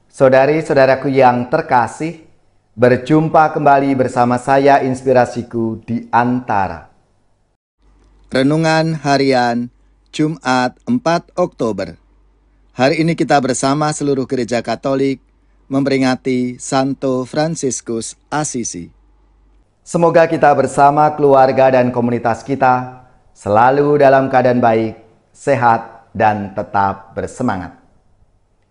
Saudari-saudaraku yang terkasih, berjumpa kembali bersama saya Inspirasiku di Antara. Renungan Harian Jumat 4 Oktober. Hari ini kita bersama seluruh gereja Katolik memperingati Santo Fransiskus Assisi. Semoga kita bersama keluarga dan komunitas kita selalu dalam keadaan baik, sehat, dan tetap bersemangat.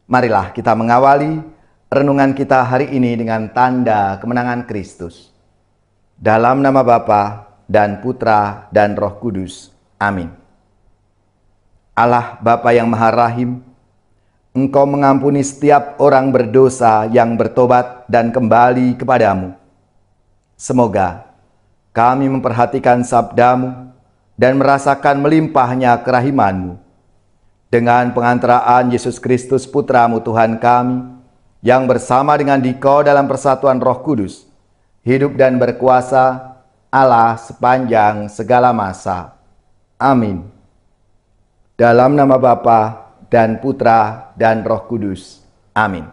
Marilah kita mengawali renungan kita hari ini dengan tanda kemenangan Kristus. Dalam nama Bapa dan Putra dan Roh Kudus. Amin. Allah Bapa yang Maha Rahim, Engkau mengampuni setiap orang berdosa yang bertobat dan kembali kepadamu. Semoga kami memperhatikan sabdamu dan merasakan melimpahnya kerahiman-Mu. Dengan pengantaraan Yesus Kristus Putra-Mu Tuhan kami, yang bersama dengan Dikau dalam persatuan Roh Kudus, hidup dan berkuasa Allah sepanjang segala masa. Amin. Dalam nama Bapa dan Putra dan Roh Kudus. Amin.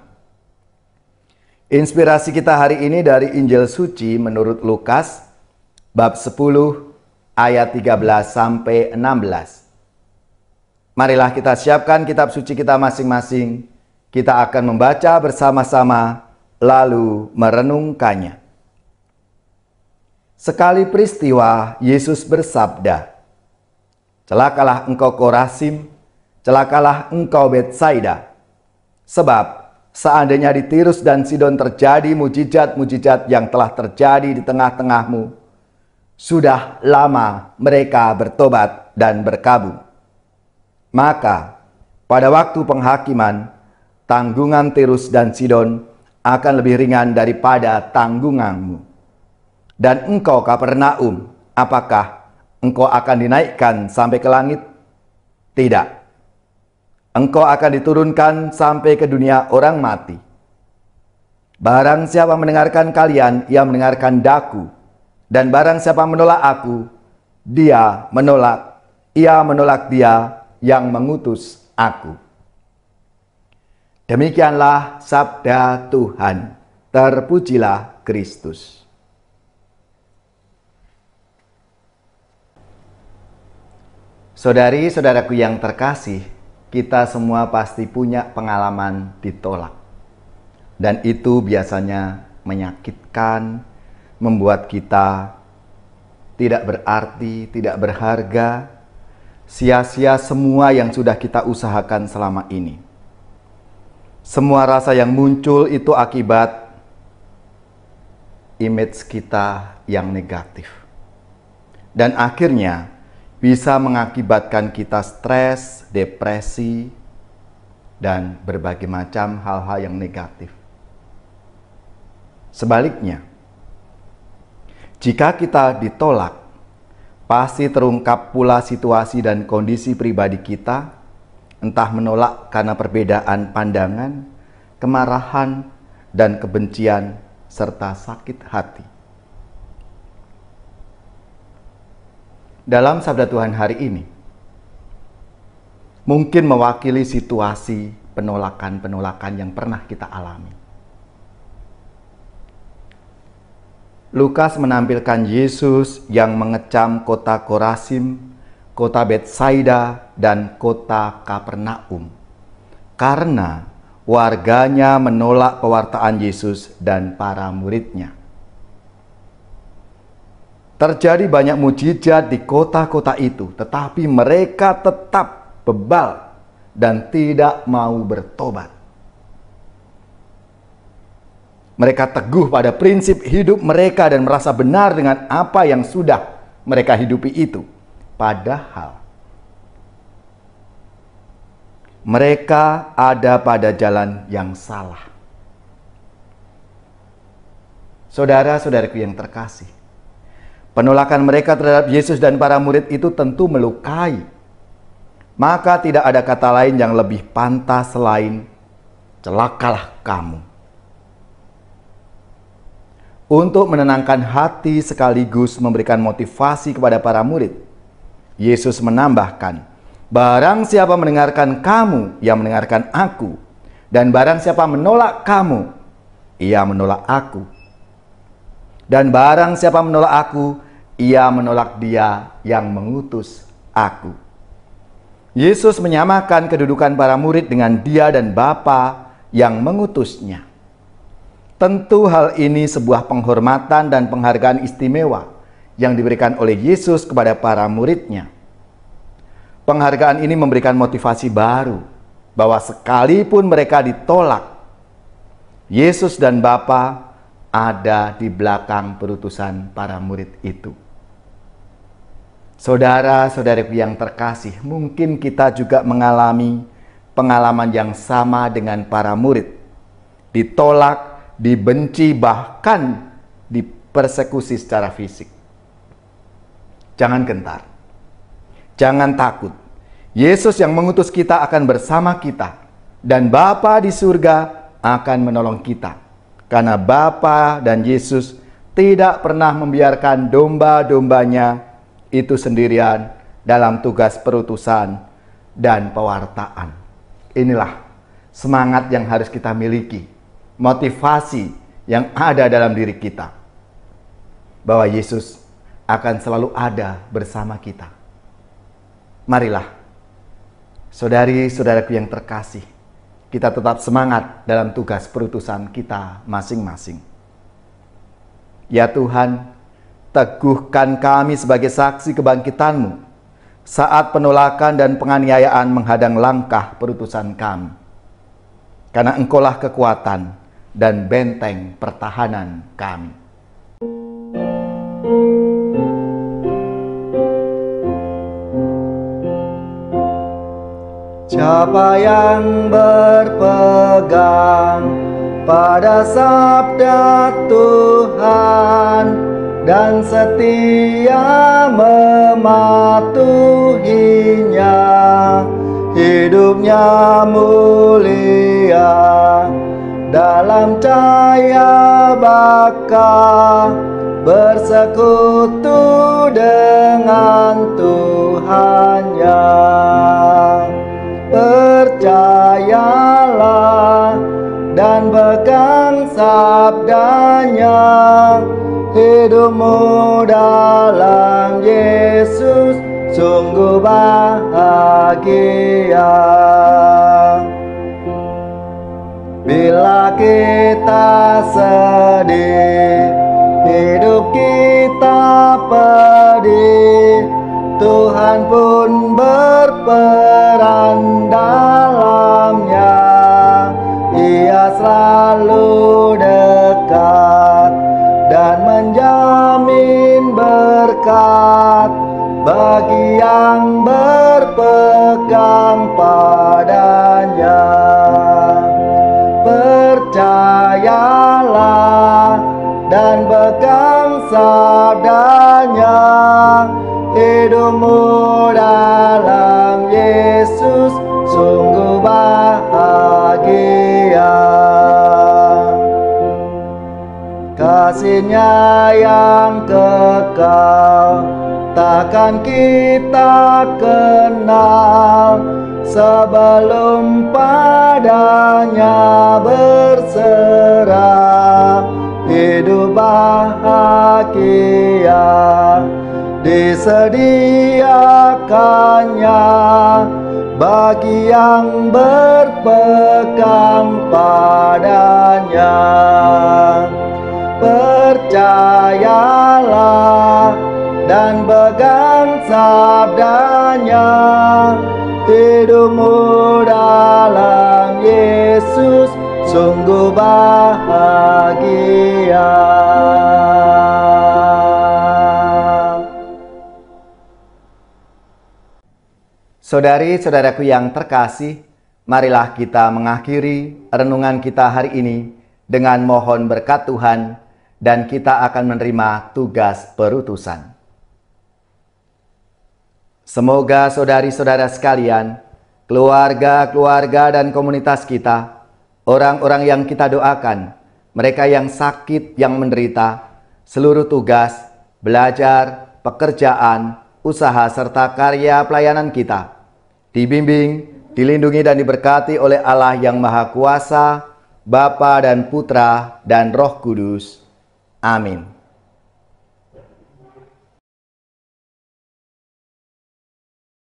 Inspirasi kita hari ini dari Injil Suci menurut Lukas, bab 10, ayat 13 sampai 16. Marilah kita siapkan kitab suci kita masing-masing. Kita akan membaca bersama-sama, lalu merenungkannya. Sekali peristiwa, Yesus bersabda, "Celakalah engkau Korazim, celakalah engkau Betsaida. Sebab seandainya di Tirus dan Sidon terjadi mujizat-mujizat yang telah terjadi di tengah-tengahmu, sudah lama mereka bertobat dan berkabung. Maka pada waktu penghakiman, tanggungan Tirus dan Sidon akan lebih ringan daripada tanggunganmu. Dan engkau Kapernaum, apakah engkau akan dinaikkan sampai ke langit? Tidak. Engkau akan diturunkan sampai ke dunia orang mati. Barang siapa mendengarkan kalian, ia mendengarkan daku. Dan barang siapa menolak aku, ia menolak dia yang mengutus aku." Demikianlah sabda Tuhan. Terpujilah Kristus. Saudari-saudaraku yang terkasih, kita semua pasti punya pengalaman ditolak. Dan itu biasanya menyakitkan, membuat kita tidak berarti, tidak berharga, sia-sia semua yang sudah kita usahakan selama ini. Semua rasa yang muncul itu akibat image kita yang negatif. Dan akhirnya bisa mengakibatkan kita stres, depresi, dan berbagai macam hal-hal yang negatif. Sebaliknya, jika kita ditolak, pasti terungkap pula situasi dan kondisi pribadi kita, entah menolak karena perbedaan pandangan, kemarahan, dan kebencian, serta sakit hati. Dalam sabda Tuhan hari ini, mungkin mewakili situasi penolakan-penolakan yang pernah kita alami. Lukas menampilkan Yesus yang mengecam kota Korazim, kota Betsaida, dan kota Kapernaum karena warganya menolak pewartaan Yesus dan para muridnya. Terjadi banyak mujizat di kota-kota itu, tetapi mereka tetap bebal dan tidak mau bertobat. Mereka teguh pada prinsip hidup mereka dan merasa benar dengan apa yang sudah mereka hidupi itu. Padahal mereka ada pada jalan yang salah. Saudara-saudaraku yang terkasih, penolakan mereka terhadap Yesus dan para murid itu tentu melukai. Maka tidak ada kata lain yang lebih pantas selain celakalah kamu. Untuk menenangkan hati sekaligus memberikan motivasi kepada para murid, Yesus menambahkan, "Barang siapa mendengarkan kamu, yang mendengarkan aku. Dan barang siapa menolak kamu, ia menolak aku. Dan barang siapa menolak aku, ia menolak Dia yang mengutus aku. Yesus menyamakan kedudukan para murid dengan Dia dan Bapa yang mengutusnya. Tentu hal ini sebuah penghormatan dan penghargaan istimewa yang diberikan oleh Yesus kepada para murid-Nya. Penghargaan ini memberikan motivasi baru bahwa sekalipun mereka ditolak, Yesus dan Bapa ada di belakang perutusan para murid itu. Saudara-saudariku yang terkasih, mungkin kita juga mengalami pengalaman yang sama dengan para murid. Ditolak, dibenci, bahkan dipersekusi secara fisik. Jangan gentar. Jangan takut. Yesus yang mengutus kita akan bersama kita. Dan Bapa di surga akan menolong kita. Karena Bapa dan Yesus tidak pernah membiarkan domba-dombanya itu sendirian dalam tugas perutusan dan pewartaan. Inilah semangat yang harus kita miliki. Motivasi yang ada dalam diri kita. Bahwa Yesus akan selalu ada bersama kita. Marilah, saudari-saudaraku yang terkasih, kita tetap semangat dalam tugas perutusan kita masing-masing. Ya Tuhan, teguhkan kami sebagai saksi kebangkitan-Mu saat penolakan dan penganiayaan menghadang langkah perutusan kami. Karena Engkaulah kekuatan dan benteng pertahanan kami. Siapa yang berpegang pada sabda Tuhan dan setia mematuhinya, hidupnya mulia dalam cahaya baka, bersekutu dengan Tuhannya. Percayalah dan pegang sabdanya, hidupmu dalam Yesus sungguh bahagia. Bila kita sedih, hidup kita pedih, Tuhan pun berperan dalamnya. Ia selalu dekat dan menjamin berkat bagi yang berpegang padanya. Percayalah dan pegang sabdanya, hidupmu dalam Yesus sungguh bahagia. Kasih-Nya yang kekal takkan kita kenal sebelum padanya berserah. Hidup bahagia disediakannya bagi yang berpegang padanya. Percayalah dan pegang sabdanya, hidupmu dalam Yesus sungguh bahagia. Saudari-saudaraku yang terkasih, marilah kita mengakhiri renungan kita hari ini dengan mohon berkat Tuhan, dan kita akan menerima tugas perutusan. Semoga saudari-saudara sekalian, keluarga-keluarga dan komunitas kita, orang-orang yang kita doakan, mereka yang sakit, yang menderita, seluruh tugas, belajar, pekerjaan, usaha, serta karya pelayanan kita, dibimbing, dilindungi dan diberkati oleh Allah yang Maha Kuasa, Bapa dan Putra dan Roh Kudus. Amin.